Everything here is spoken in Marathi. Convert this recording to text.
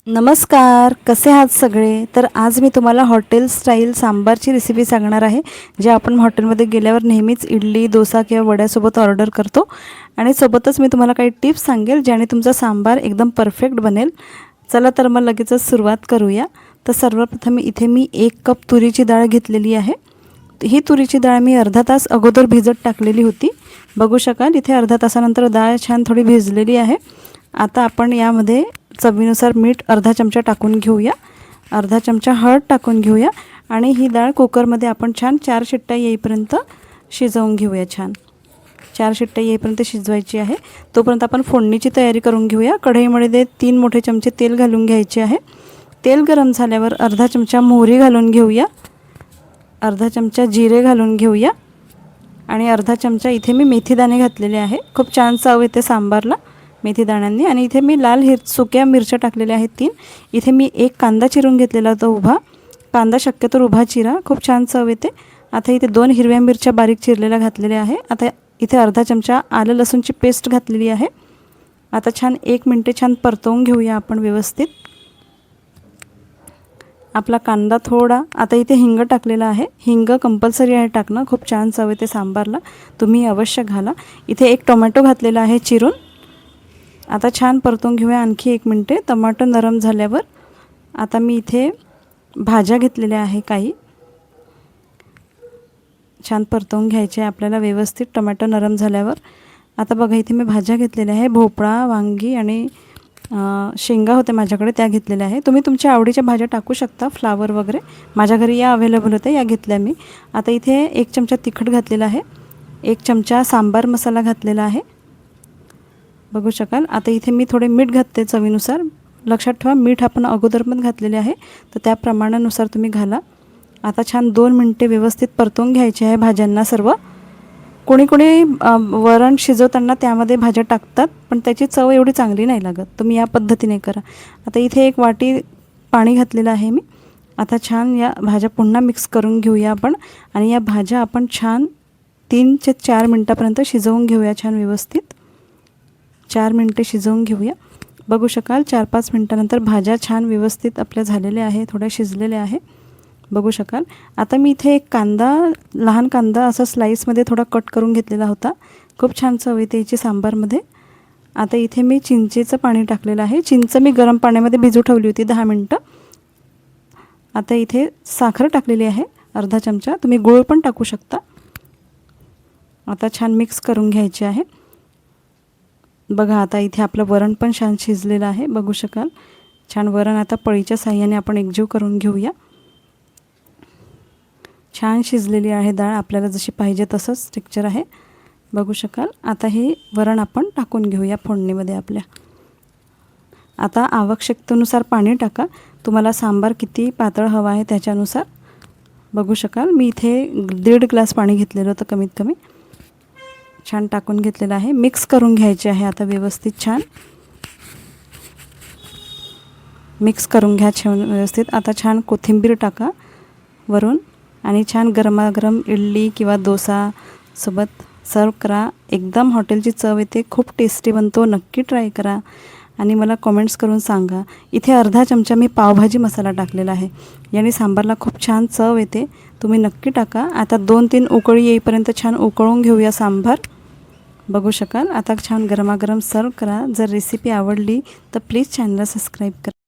नमस्कार, कसे आहात सगळे? तर आज मी तुम्हाला हॉटेल स्टाईल सांबारची रेसिपी सांगणार आहे, जे आपण हॉटेलमध्ये गेल्यावर नेहमीच इडली, डोसा किंवा वड्यासोबत ऑर्डर करतो. आणि सोबतच मी तुम्हाला काही टिप्स सांगेल, ज्याने तुमचा सांबार एकदम परफेक्ट बनेल. चला तर मग लगेचच सुरुवात करूया. तर सर्वप्रथम इथे मी 1 कप तुरीची डाळ घेतलेली आहे. ही तुरीची डाळ मी अर्धा तास अगोदर भिजत टाकलेली होती. बघू शकाल इथे अर्धा तासानंतर डाळ छान थोडी भिजलेली आहे. आता आपण यामध्ये चवीनुसार मीठ अर्धा चमचा टाकून घेऊया, अर्धा चमचा हळद टाकून घेऊया आणि ही डाळ कुकरमध्ये आपण छान 4 शिट्ट्या येईपर्यंत शिजवून घेऊया. छान 4 शिट्ट्या येईपर्यंत शिजवायची आहे. तोपर्यंत आपण फोडणीची तयारी करून घेऊया. कढईमध्ये 3 मोठे चमचे तेल घालून घ्यायचे आहे. तेल गरम झाल्यावर अर्धा चमचा मोहरी घालून घेऊया, अर्धा चमचा जिरे घालून घेऊया आणि अर्धा चमचा इथे मी मेथीदाणे घातलेले आहे. खूप छान चव येते सांबारला मेथी दाण्यांनी. आणि इथे मी लाल सुक्या मिरच्या टाकलेल्या आहेत 3. इथे मी 1 कांदा चिरून घेतलेला होता उभा. कांदा शक्यतो उभा चिरा, खूप छान चव येते. आता इथे 2 हिरव्या मिरच्या बारीक चिरलेल्या घातलेल्या आहे. आता इथे अर्धा चमचा आलं लसूणची पेस्ट घातलेली आहे. आता छान 1 मिनिट छान परतवून घेऊया आपण व्यवस्थित आपला कांदा थोडा. आता इथे हिंग टाकलेला आहे. हिंग कंपल्सरी आहे टाकणं, खूप छान चव येते सांबारला, तुम्ही अवश्य घाला. इथे 1 टोमॅटो घातलेला आहे चिरून. आता छान परतून घेऊया आणखी 1 मिनिट. टमाटर नरम झाल्यावर आता मी इथे भाज्या घेतलेल्या आहे काही, छान परतवून घ्यायचे आहे आपल्याला व्यवस्थित टमाटर नरम झाल्यावर. आता बघा इथे मी भाज्या घेतलेल्या आहे. भोपळा, वांगी आणि शेंगा होते माझ्याकडे, त्या घेतलेल्या आहे. तुम्ही तुमच्या आवडीच्या भाज्या टाकू शकता, फ्लावर वगैरे. माझ्या घरी या अवेलेबल होत्या, या घेतल्या मी. आता इथे 1 चमचा तिखट घातलेला आहे, 1 चमचा सांबार मसाला घातलेला आहे, बघू शकाल. आता इथे मी थोडे मीठ घातले चवीनुसार. लक्षात ठेवा मीठ आपण अगोदर पण घातलेले आहे, तर त्या प्रमाणानुसार तुम्ही घाला. आता छान 2 मिनिटे व्यवस्थित परतवून घ्यायचे आहे भाज्यांना सर्व. कोणी कोणी वरण शिजवताना त्यामध्ये भाज्या टाकतात, पण त्याची चव एवढी चांगली नाही लागत. तुम्ही या पद्धतीने करा. आता इथे 1 वाटी पाणी घातलेलं आहे मी. आता छान या भाज्या पुन्हा मिक्स करून घेऊया आपण आणि या भाज्या आपण छान 3 ते 4 मिनटापर्यंत शिजवून घेऊया छान व्यवस्थित. 4 मिनटे शिजवून घेऊया. बघू शकाल 4-5 मिनटानंतर भाज्या छान व्यवस्थित आपल्या झालेल्या आहे, थोड्या शिजलेल्या आहे, बघू शकाल. आता मी इथे 1 कांदा, लहान कांदा असा स्लाईसमध्ये थोडा कट करून घेतलेला होता. खूप छान चव येते याची सांबारमध्ये. आता इथे मी चिंचेचं पाणी टाकलेलं आहे. चिंच मी गरम पाण्यामध्ये भिजू ठेवली होती 10 मिनटं. आता इथे साखर टाकलेली आहे अर्धा चमचा, तुम्ही गूळ पण टाकू शकता. आता छान मिक्स करून घ्यायचे आहे. बघा आता इथे आपलं वरण पण छान शिजलेलं आहे, बघू शकाल. छान वरण आता पळीच्या साहाय्याने आपण एकजीव करून घेऊया. छान शिजलेली आहे डाळ, आपल्याला जशी पाहिजे तसंच टेक्स्चर आहे, बघू शकाल. आता हे वरण आपण टाकून घेऊया फोडणीमध्ये आपल्या. आता आवश्यकतेनुसार पाणी टाका, तुम्हाला सांबार किती पातळ हवा आहे त्याच्यानुसार, बघू शकाल. मी इथे 1.5 ग्लास पाणी घेतलेलं होतं कमीत कमी. छान टाकून घेतलेलं आहे. मिक्स करून घ्यायचे आहे आता व्यवस्थित. छान मिक्स करून घ्या छान व्यवस्थित. आता छान कोथिंबीर टाका वरून आणि छान गरमागरम इडली किंवा डोसा सोबत सर्व करा. एकदम हॉटेलची चव येते, खूप टेस्टी बनतो, नक्की ट्राय करा आणि मला कमेंट्स करून सांगा. इथे अर्धा चमचा मी पावभाजी मसाला टाकलेला आहे, याने सांबारला खूप छान चव येते, तुम्ही नक्की टाका. आता 2-3 उकळी येईपर्यंत छान उकळून घेऊया सांबार, बघू शकाल. आता छान गरमागरम सर्व करा. जर रेसिपी आवडली तर प्लीज चॅनलला सबस्क्राईब करा.